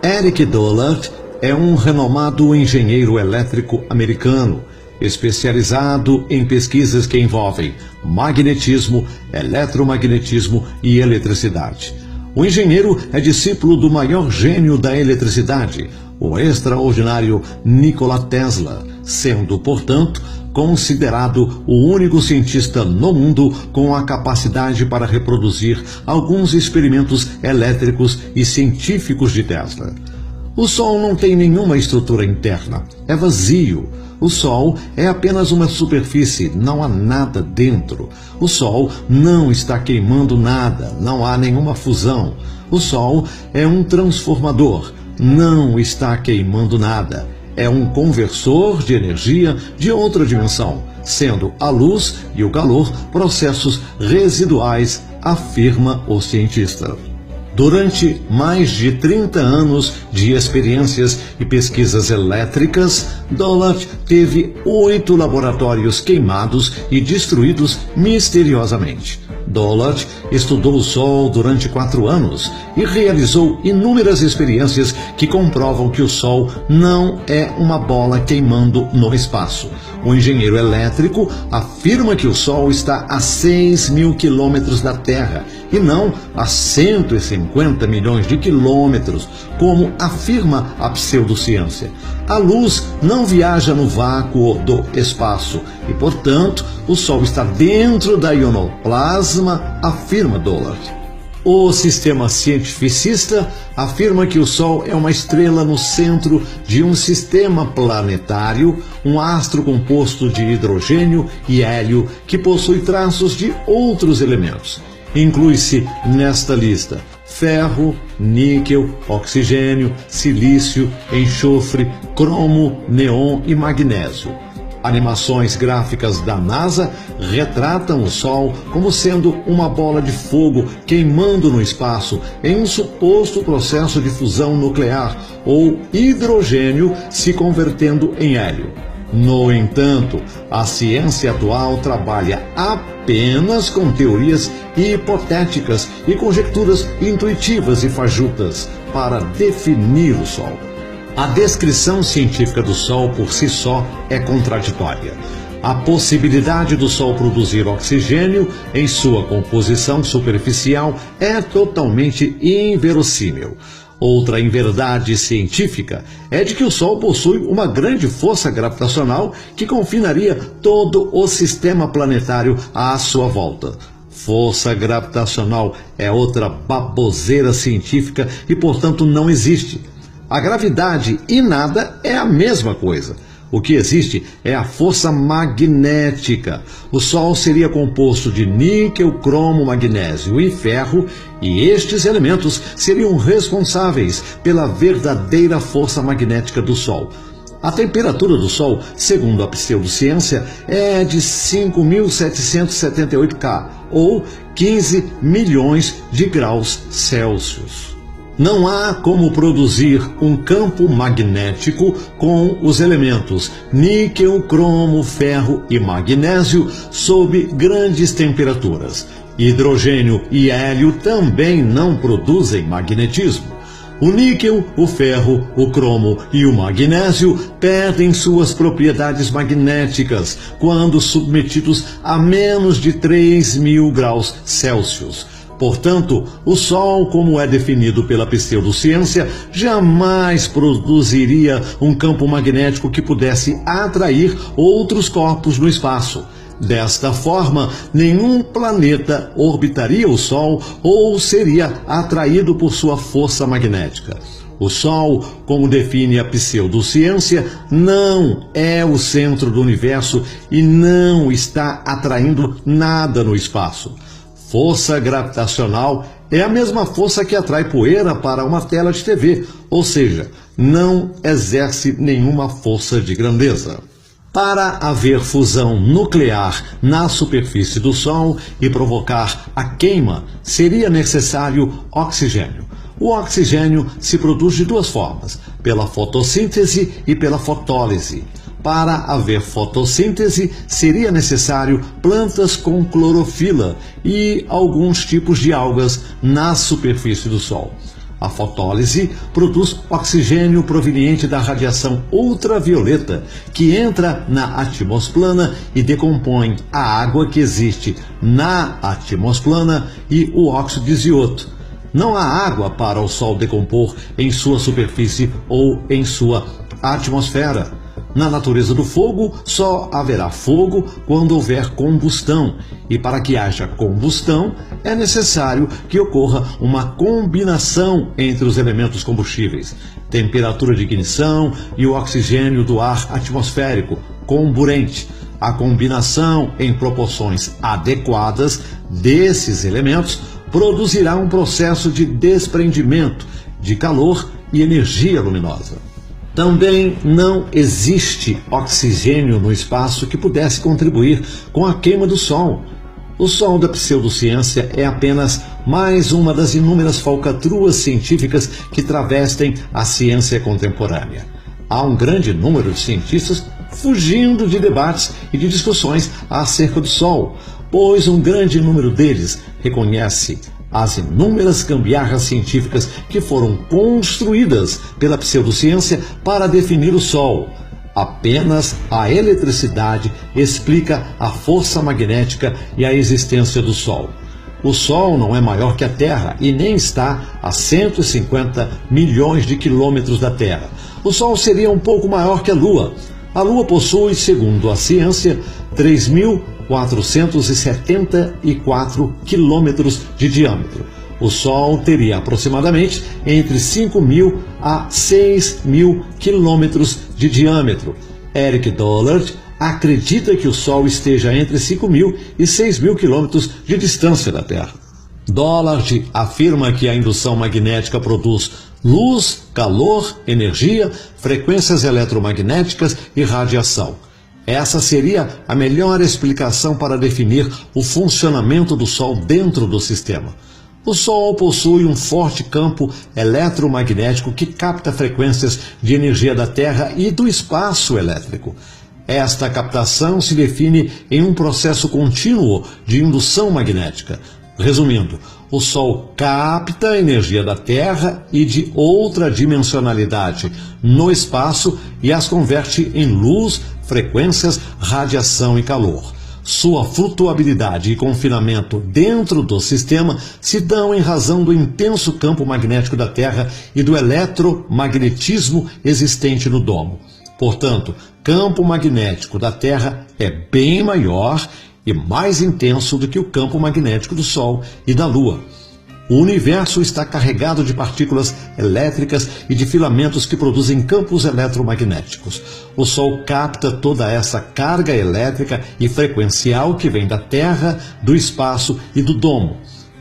Eric Dollard é um renomado engenheiro elétrico americano, especializado em pesquisas que envolvem magnetismo, eletromagnetismo e eletricidade. O engenheiro é discípulo do maior gênio da eletricidade, o extraordinário Nikola Tesla, sendo, portanto, considerado o único cientista no mundo com a capacidade para reproduzir alguns experimentos elétricos e científicos de Tesla. O Sol não tem nenhuma estrutura interna, é vazio. O Sol é apenas uma superfície, não há nada dentro. O Sol não está queimando nada, não há nenhuma fusão. O Sol é um transformador, não está queimando nada. É um conversor de energia de outra dimensão, sendo a luz e o calor processos residuais, afirma o cientista. Durante mais de 30 anos de experiências e pesquisas elétricas, Dollard teve 8 laboratórios queimados e destruídos misteriosamente. Dollard estudou o Sol durante 4 anos e realizou inúmeras experiências que comprovam que o Sol não é uma bola queimando no espaço. O engenheiro elétrico afirma que o Sol está a 6.000 quilômetros da Terra e não a 150 milhões de quilômetros, como afirma a pseudociência. A luz não viaja no vácuo do espaço e, portanto, o Sol está dentro da ionoplasma, afirma Dollard. O sistema cientificista afirma que o Sol é uma estrela no centro de um sistema planetário, um astro composto de hidrogênio e hélio que possui traços de outros elementos. Inclui-se nesta lista ferro, níquel, oxigênio, silício, enxofre, cromo, neon e magnésio. Animações gráficas da NASA retratam o Sol como sendo uma bola de fogo queimando no espaço em um suposto processo de fusão nuclear ou hidrogênio se convertendo em hélio. No entanto, a ciência atual trabalha apenas com teorias hipotéticas e conjecturas intuitivas e fajutas para definir o Sol. A descrição científica do Sol por si só é contraditória. A possibilidade do Sol produzir oxigênio em sua composição superficial é totalmente inverossímil. Outra inverdade científica é de que o Sol possui uma grande força gravitacional que confinaria todo o sistema planetário à sua volta. Força gravitacional é outra baboseira científica e, portanto, não existe. A gravidade e nada é a mesma coisa. O que existe é a força magnética. O Sol seria composto de níquel, cromo, magnésio e ferro, e estes elementos seriam responsáveis pela verdadeira força magnética do Sol. A temperatura do Sol, segundo a pseudociência, é de 5.778 K, ou 15 milhões de graus Celsius. Não há como produzir um campo magnético com os elementos níquel, cromo, ferro e magnésio sob grandes temperaturas. Hidrogênio e hélio também não produzem magnetismo. O níquel, o ferro, o cromo e o magnésio perdem suas propriedades magnéticas quando submetidos a menos de 3.000 graus Celsius. Portanto, o Sol, como é definido pela pseudociência, jamais produziria um campo magnético que pudesse atrair outros corpos no espaço. Desta forma, nenhum planeta orbitaria o Sol ou seria atraído por sua força magnética. O Sol, como define a pseudociência, não é o centro do universo e não está atraindo nada no espaço. Força gravitacional é a mesma força que atrai poeira para uma tela de TV, ou seja, não exerce nenhuma força de grandeza. Para haver fusão nuclear na superfície do Sol e provocar a queima, seria necessário oxigênio. O oxigênio se produz de duas formas, pela fotossíntese e pela fotólise. Para haver fotossíntese, seria necessário plantas com clorofila e alguns tipos de algas na superfície do Sol. A fotólise produz oxigênio proveniente da radiação ultravioleta, que entra na atmosplana e decompõe a água que existe na atmosplana e o óxido de azoto. Não há água para o Sol decompor em sua superfície ou em sua atmosfera. Na natureza do fogo, só haverá fogo quando houver combustão, e para que haja combustão, é necessário que ocorra uma combinação entre os elementos combustíveis, temperatura de ignição e o oxigênio do ar atmosférico, comburente. A combinação em proporções adequadas desses elementos produzirá um processo de desprendimento de calor e energia luminosa. Também não existe oxigênio no espaço que pudesse contribuir com a queima do Sol. O Sol da pseudociência é apenas mais uma das inúmeras falcatruas científicas que travestem a ciência contemporânea. Há um grande número de cientistas fugindo de debates e de discussões acerca do Sol, pois um grande número deles reconhece as inúmeras gambiarras científicas que foram construídas pela pseudociência para definir o Sol. Apenas a eletricidade explica a força magnética e a existência do Sol. O Sol não é maior que a Terra e nem está a 150 milhões de quilômetros da Terra. O Sol seria um pouco maior que a Lua. A Lua possui, segundo a ciência, 3.474 quilômetros de diâmetro. O Sol teria aproximadamente entre 5.000 a 6.000 quilômetros de diâmetro. Eric Dollard acredita que o Sol esteja entre 5.000 e 6.000 quilômetros de distância da Terra. Dollard afirma que a indução magnética produz luz, calor, energia, frequências eletromagnéticas e radiação. Essa seria a melhor explicação para definir o funcionamento do Sol dentro do sistema. O Sol possui um forte campo eletromagnético que capta frequências de energia da Terra e do espaço elétrico. Esta captação se define em um processo contínuo de indução magnética. Resumindo, o Sol capta a energia da Terra e de outra dimensionalidade no espaço e as converte em luz, frequências, radiação e calor. Sua flutuabilidade e confinamento dentro do sistema se dão em razão do intenso campo magnético da Terra e do eletromagnetismo existente no domo. Portanto, campo magnético da Terra é bem maior e mais intenso do que o campo magnético do Sol e da Lua. O universo está carregado de partículas elétricas e de filamentos que produzem campos eletromagnéticos. O Sol capta toda essa carga elétrica e frequencial que vem da Terra, do espaço e do domo.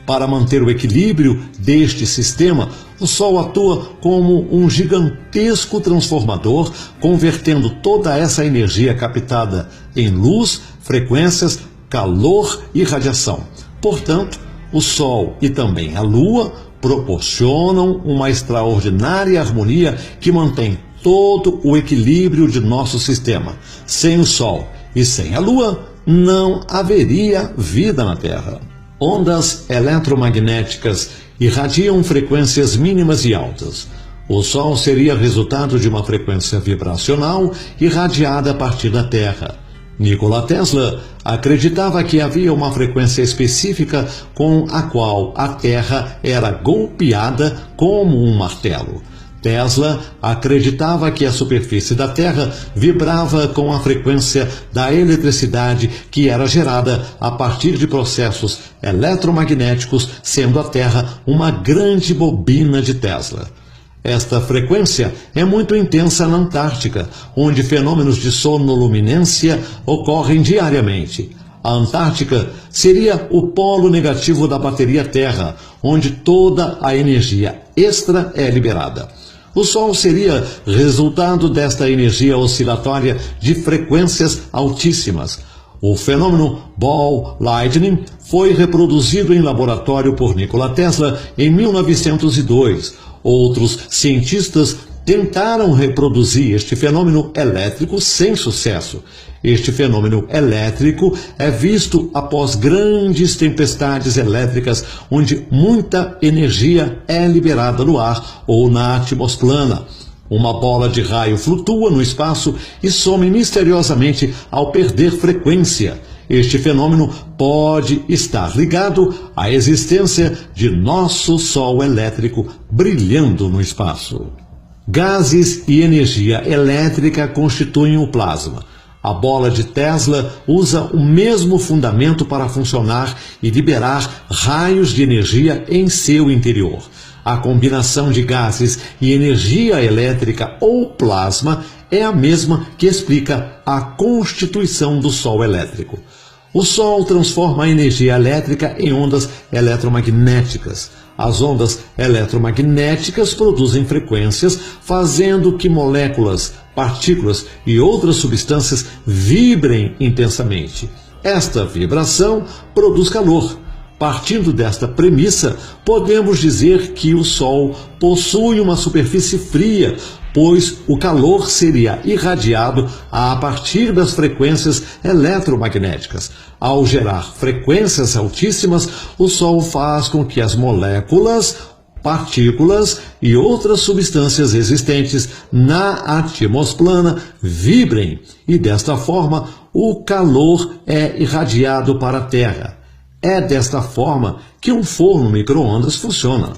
Para manter o equilíbrio deste sistema, o Sol atua como um gigantesco transformador, convertendo toda essa energia captada em luz, frequências, calor e radiação. Portanto, o Sol e também a Lua proporcionam uma extraordinária harmonia que mantém todo o equilíbrio de nosso sistema. Sem o Sol e sem a Lua, não haveria vida na Terra. Ondas eletromagnéticas irradiam frequências mínimas e altas. O Sol seria resultado de uma frequência vibracional irradiada a partir da Terra. Nikola Tesla acreditava que havia uma frequência específica com a qual a Terra era golpeada como um martelo. Tesla acreditava que a superfície da Terra vibrava com a frequência da eletricidade que era gerada a partir de processos eletromagnéticos, sendo a Terra uma grande bobina de Tesla. Esta frequência é muito intensa na Antártica, onde fenômenos de sonoluminência ocorrem diariamente. A Antártica seria o polo negativo da bateria Terra, onde toda a energia extra é liberada. O Sol seria resultado desta energia oscilatória de frequências altíssimas. O fenômeno Ball Lightning foi reproduzido em laboratório por Nikola Tesla em 1902. Outros cientistas tentaram reproduzir este fenômeno elétrico sem sucesso. Este fenômeno elétrico é visto após grandes tempestades elétricas, onde muita energia é liberada no ar ou na atmosfera. Uma bola de raio flutua no espaço e some misteriosamente ao perder frequência. Este fenômeno pode estar ligado à existência de nosso Sol elétrico brilhando no espaço. Gases e energia elétrica constituem o plasma. A bola de Tesla usa o mesmo fundamento para funcionar e liberar raios de energia em seu interior. A combinação de gases e energia elétrica ou plasma é a mesma que explica a constituição do Sol elétrico. O Sol transforma a energia elétrica em ondas eletromagnéticas. As ondas eletromagnéticas produzem frequências, fazendo que moléculas, partículas e outras substâncias vibrem intensamente. Esta vibração produz calor. Partindo desta premissa, podemos dizer que o Sol possui uma superfície fria, pois o calor seria irradiado a partir das frequências eletromagnéticas. Ao gerar frequências altíssimas, o Sol faz com que as moléculas, partículas e outras substâncias existentes na atmosfera vibrem e, desta forma, o calor é irradiado para a Terra. É desta forma que um forno micro-ondas funciona.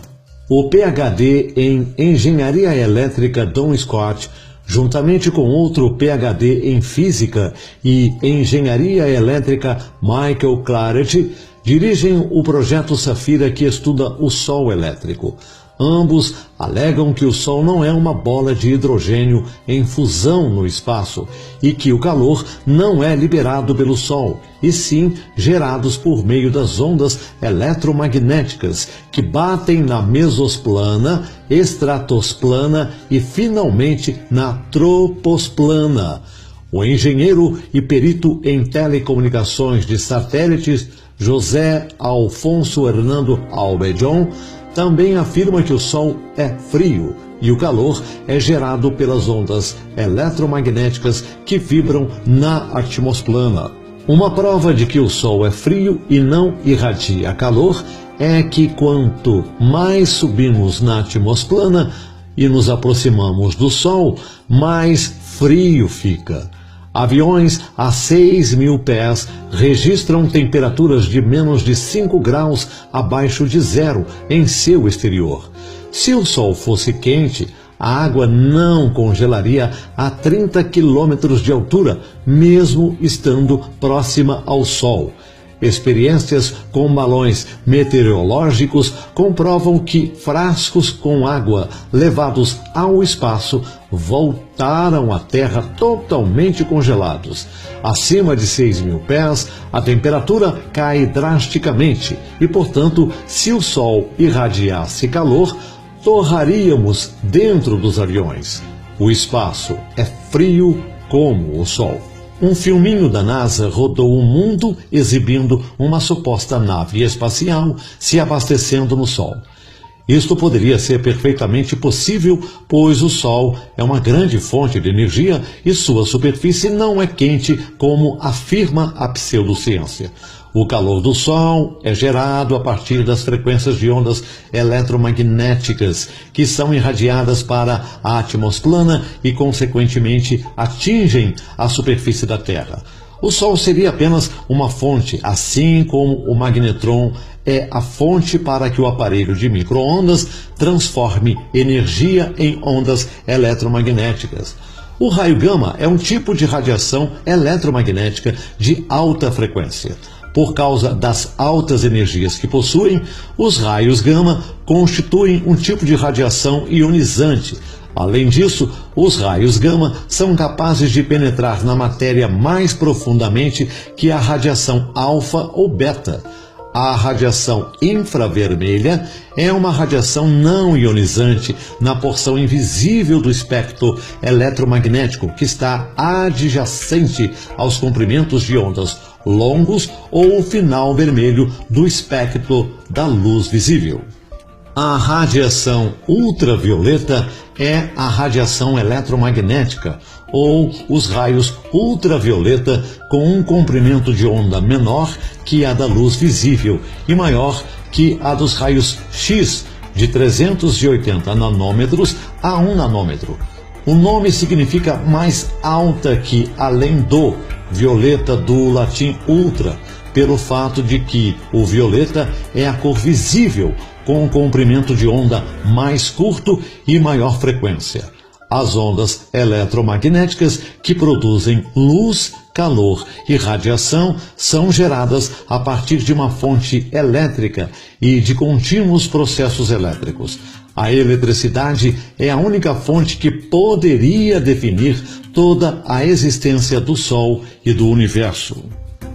O PhD em Engenharia Elétrica Don Scott, juntamente com outro PhD em Física e Engenharia Elétrica Michael Claret, dirigem o projeto Safira, que estuda o Sol elétrico. Ambos alegam que o Sol não é uma bola de hidrogênio em fusão no espaço e que o calor não é liberado pelo Sol, e sim gerados por meio das ondas eletromagnéticas que batem na mesosplana, estratosplana e finalmente na troposplana. O engenheiro e perito em telecomunicações de satélites José Alfonso Hernando Albedon também afirma que o Sol é frio e o calor é gerado pelas ondas eletromagnéticas que vibram na atmosfera. Uma prova de que o Sol é frio e não irradia calor é que quanto mais subimos na atmosfera e nos aproximamos do Sol, mais frio fica. Aviões a 6.000 pés registram temperaturas de menos de 5 graus abaixo de zero em seu exterior. Se o Sol fosse quente, a água não congelaria a 30 quilômetros de altura, mesmo estando próxima ao Sol. Experiências com balões meteorológicos comprovam que frascos com água levados ao espaço voltaram à Terra totalmente congelados. Acima de 6.000 pés, a temperatura cai drasticamente e, portanto, se o Sol irradiasse calor, torraríamos dentro dos aviões. O espaço é frio como o Sol. Um filminho da NASA rodou o mundo exibindo uma suposta nave espacial se abastecendo no Sol. Isto poderia ser perfeitamente possível, pois o Sol é uma grande fonte de energia e sua superfície não é quente como afirma a pseudociência. O calor do Sol é gerado a partir das frequências de ondas eletromagnéticas que são irradiadas para a atmosfera e, consequentemente, atingem a superfície da Terra. O Sol seria apenas uma fonte, assim como o magnetron é a fonte para que o aparelho de micro-ondas transforme energia em ondas eletromagnéticas. O raio gama é um tipo de radiação eletromagnética de alta frequência. Por causa das altas energias que possuem, os raios gama constituem um tipo de radiação ionizante. Além disso, os raios gama são capazes de penetrar na matéria mais profundamente que a radiação alfa ou beta. A radiação infravermelha é uma radiação não ionizante na porção invisível do espectro eletromagnético que está adjacente aos comprimentos de ondas longos ou o final vermelho do espectro da luz visível. A radiação ultravioleta é a radiação eletromagnética, ou os raios ultravioleta com um comprimento de onda menor que a da luz visível e maior que a dos raios X, de 380 nanômetros a 1 nanômetro. O nome significa mais alta que além do violeta, do latim ultra, pelo fato de que o violeta é a cor visível com um comprimento de onda mais curto e maior frequência. As ondas eletromagnéticas que produzem luz, calor e radiação são geradas a partir de uma fonte elétrica e de contínuos processos elétricos. A eletricidade é a única fonte que poderia definir toda a existência do Sol e do universo.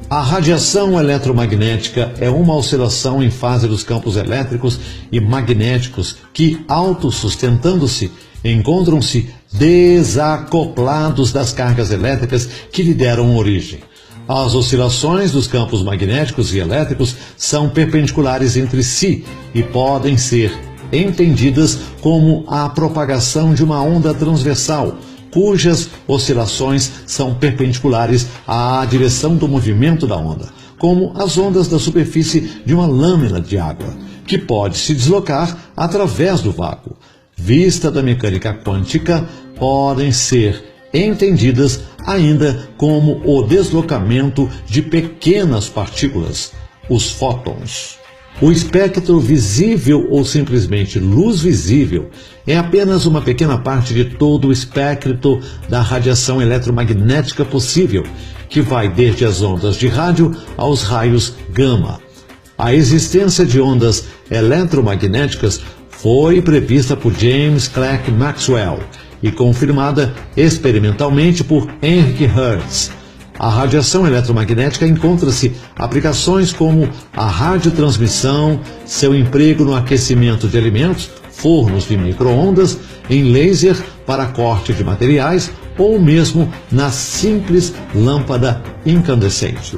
A radiação eletromagnética é uma oscilação em fase dos campos elétricos e magnéticos que, autossustentando-se, encontram-se desacoplados das cargas elétricas que lhe deram origem. As oscilações dos campos magnéticos e elétricos são perpendiculares entre si e podem ser entendidas como a propagação de uma onda transversal, cujas oscilações são perpendiculares à direção do movimento da onda, como as ondas da superfície de uma lâmina de água, que pode se deslocar através do vácuo. Vista da mecânica quântica, podem ser entendidas ainda como o deslocamento de pequenas partículas, os fótons. O espectro visível ou simplesmente luz visível é apenas uma pequena parte de todo o espectro da radiação eletromagnética possível, que vai desde as ondas de rádio aos raios gama. A existência de ondas eletromagnéticas foi prevista por James Clerk Maxwell e confirmada experimentalmente por Henry Hertz. A radiação eletromagnética encontra-se aplicações como a radiotransmissão, seu emprego no aquecimento de alimentos, fornos de micro-ondas, em laser para corte de materiais ou mesmo na simples lâmpada incandescente.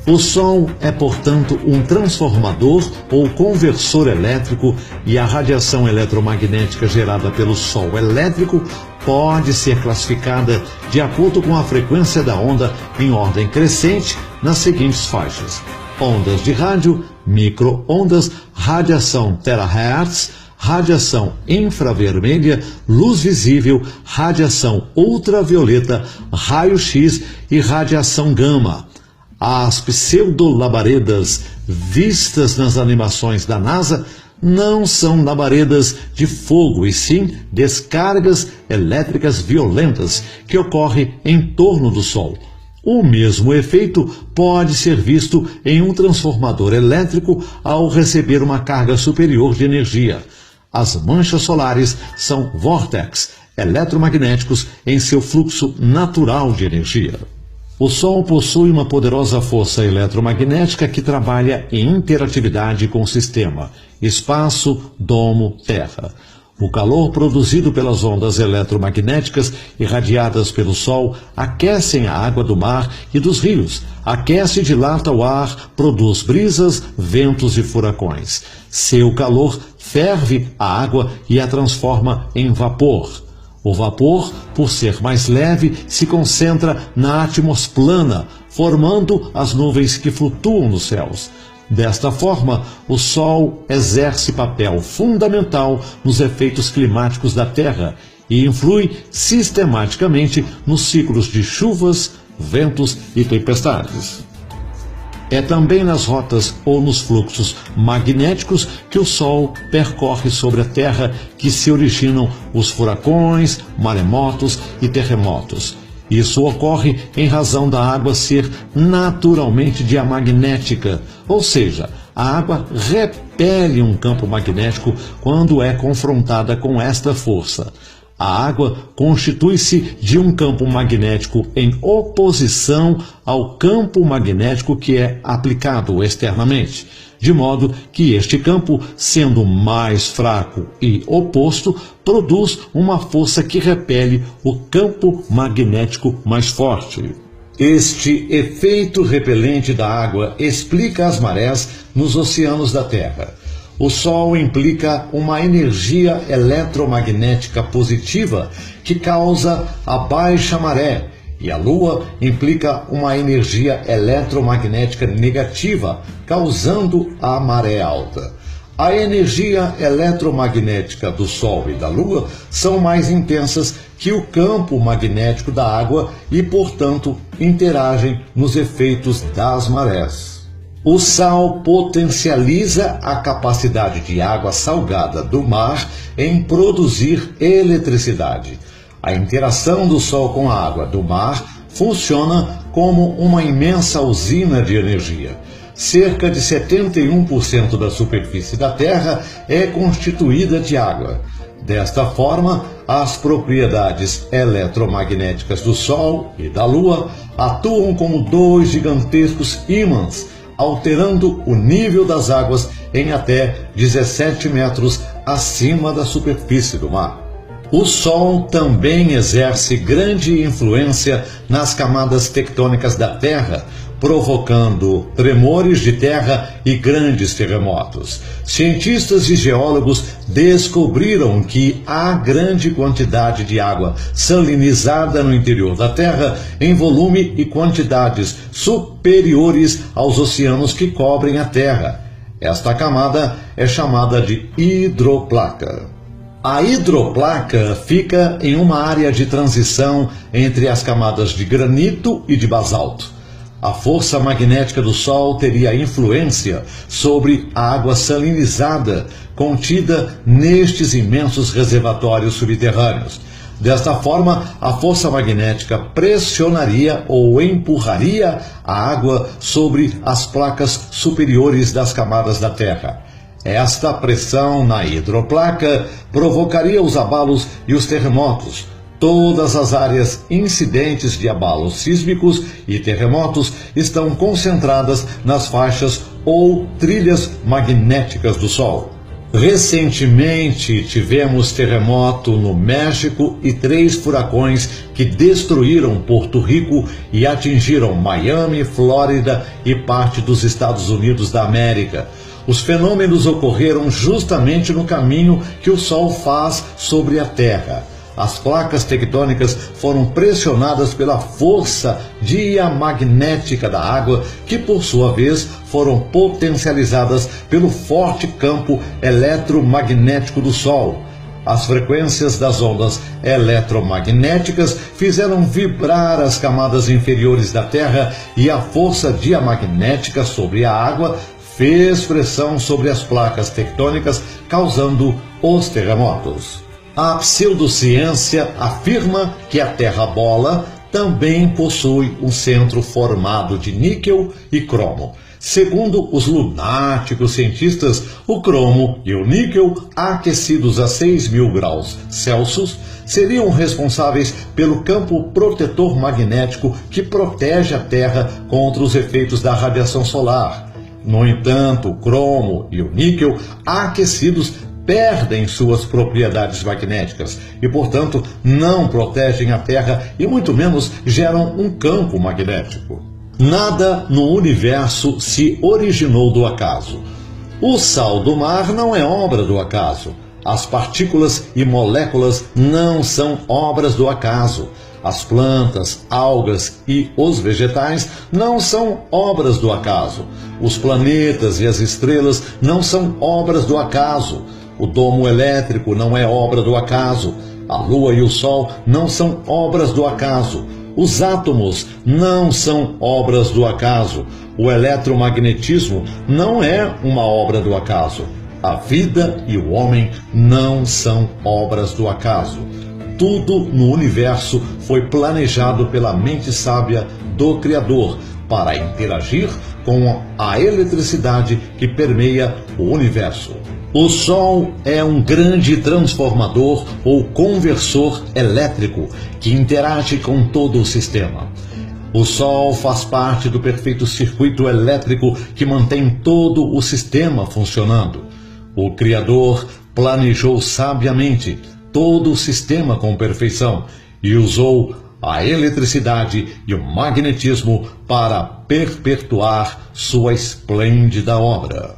O Sol é, portanto, um transformador ou conversor elétrico e a radiação eletromagnética gerada pelo Sol elétrico pode ser classificada de acordo com a frequência da onda em ordem crescente nas seguintes faixas: ondas de rádio, micro-ondas, radiação terahertz, radiação infravermelha, luz visível, radiação ultravioleta, raio-x e radiação gama. As pseudolabaredas vistas nas animações da NASA não são labaredas de fogo, e sim descargas elétricas violentas que ocorrem em torno do Sol. O mesmo efeito pode ser visto em um transformador elétrico ao receber uma carga superior de energia. As manchas solares são vórtex eletromagnéticos em seu fluxo natural de energia. O Sol possui uma poderosa força eletromagnética que trabalha em interatividade com o sistema espaço, domo, terra. O calor produzido pelas ondas eletromagnéticas irradiadas pelo Sol aquecem a água do mar e dos rios, aquece e dilata o ar, produz brisas, ventos e furacões. Seu calor ferve a água e a transforma em vapor. O vapor, por ser mais leve, se concentra na atmosfera plana, formando as nuvens que flutuam nos céus. Desta forma, o Sol exerce papel fundamental nos efeitos climáticos da Terra e influi sistematicamente nos ciclos de chuvas, ventos e tempestades. É também nas rotas ou nos fluxos magnéticos que o Sol percorre sobre a Terra que se originam os furacões, maremotos e terremotos. Isso ocorre em razão da água ser naturalmente diamagnética, ou seja, a água repele um campo magnético quando é confrontada com esta força. A água constitui-se de um campo magnético em oposição ao campo magnético que é aplicado externamente, de modo que este campo, sendo mais fraco e oposto, produz uma força que repele o campo magnético mais forte. Este efeito repelente da água explica as marés nos oceanos da Terra. O Sol implica uma energia eletromagnética positiva que causa a baixa maré, e a Lua implica uma energia eletromagnética negativa, causando a maré alta. A energia eletromagnética do Sol e da Lua são mais intensas que o campo magnético da água e, portanto, interagem nos efeitos das marés. O sal potencializa a capacidade de água salgada do mar em produzir eletricidade. A interação do Sol com a água do mar funciona como uma imensa usina de energia. Cerca de 71% da superfície da Terra é constituída de água. Desta forma, as propriedades eletromagnéticas do Sol e da Lua atuam como dois gigantescos ímãs, alterando o nível das águas em até 17 metros acima da superfície do mar. O Sol também exerce grande influência nas camadas tectônicas da Terra, provocando tremores de terra e grandes terremotos. Cientistas e geólogos descobriram que há grande quantidade de água salinizada no interior da Terra em volume e quantidades superiores aos oceanos que cobrem a Terra. Esta camada é chamada de hidroplaca. A hidroplaca fica em uma área de transição entre as camadas de granito e de basalto. A força magnética do Sol teria influência sobre a água salinizada contida nestes imensos reservatórios subterrâneos. Desta forma, a força magnética pressionaria ou empurraria a água sobre as placas superiores das camadas da Terra. Esta pressão na hidroplaca provocaria os abalos e os terremotos. Todas as áreas incidentes de abalos sísmicos e terremotos estão concentradas nas faixas ou trilhas magnéticas do Sol. Recentemente tivemos terremoto no México e 3 furacões que destruíram Porto Rico e atingiram Miami, Flórida e parte dos Estados Unidos da América. Os fenômenos ocorreram justamente no caminho que o Sol faz sobre a Terra. As placas tectônicas foram pressionadas pela força diamagnética da água, que por sua vez foram potencializadas pelo forte campo eletromagnético do Sol. As frequências das ondas eletromagnéticas fizeram vibrar as camadas inferiores da Terra e a força diamagnética sobre a água fez pressão sobre as placas tectônicas, causando os terremotos. A pseudociência afirma que a Terra-bola também possui um centro formado de níquel e cromo. Segundo os lunáticos cientistas, o cromo e o níquel, aquecidos a 6.000 graus Celsius, seriam responsáveis pelo campo protetor magnético que protege a Terra contra os efeitos da radiação solar. No entanto, o cromo e o níquel, aquecidos, perdem suas propriedades magnéticas e, portanto, não protegem a Terra e muito menos geram um campo magnético. Nada no universo se originou do acaso. O sal do mar não é obra do acaso. As partículas e moléculas não são obras do acaso. As plantas, algas e os vegetais não são obras do acaso. Os planetas e as estrelas não são obras do acaso. O domo elétrico não é obra do acaso. A Lua e o Sol não são obras do acaso. Os átomos não são obras do acaso. O eletromagnetismo não é uma obra do acaso. A vida e o homem não são obras do acaso. Tudo no universo foi planejado pela mente sábia do Criador para interagir com a eletricidade que permeia o universo. O Sol é um grande transformador ou conversor elétrico que interage com todo o sistema. O Sol faz parte do perfeito circuito elétrico que mantém todo o sistema funcionando. O Criador planejou sabiamente todo o sistema com perfeição e usou a eletricidade e o magnetismo para perpetuar sua esplêndida obra.